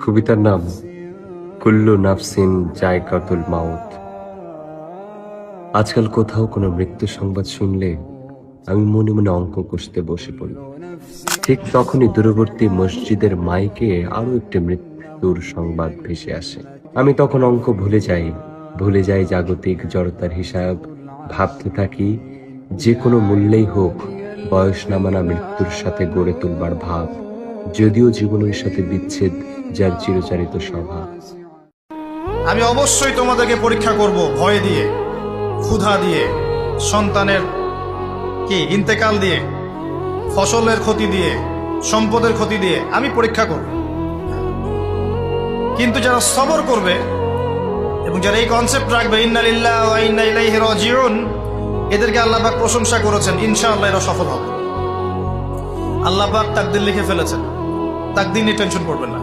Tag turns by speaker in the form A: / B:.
A: কবিতার নাম কুল্লু নাফসিন জায়কাতুল মাউত। আজকাল কোথাও কোনো মৃত্যু সংবাদ শুনলে আমি মনে মনে অঙ্ক কষতে বসে পড়ি। ঠিক তখনই দূরবর্তী মসজিদের মাইকে আরো একটি মৃত্যুর সংবাদ ভেসে আসে। আমি তখন অঙ্ক ভুলে যাই জাগতিক জড়তার হিসাব। ভাবতে থাকি যে কোনো মূল্যেই হোক বয়স নামানা মৃত্যুর সাথে গড়ে তুলবার ভাব, যদিও জীবনের সাথে বিচ্ছেদ যার চিরচারিত স্বভাব।
B: আমি অবশ্যই তোমাদেরকে পরীক্ষা করব, ভয় দিয়ে, ক্ষুধা দিয়ে, সন্তানের ইন্তেকাল দিয়ে, ফসলের ক্ষতি দিয়ে, সম্পদের ক্ষতি দিয়ে আমি পরীক্ষা করব। কিন্তু যারা সবর করবে এবং যারা এই কনসেপ্ট রাখবে ইন্না লিল্লাহি ওয়া ইন্না ইলাইহি রাজিউন, এদেরকে আল্লাহ পাক প্রশংসা করেছেন, ইনশাআল্লাহ এরা সফল হবে। আল্লাহ পাক তাকদীর লিখে ফেলেছেন, তাকদীর নিয়ে টেনশন করবেন না।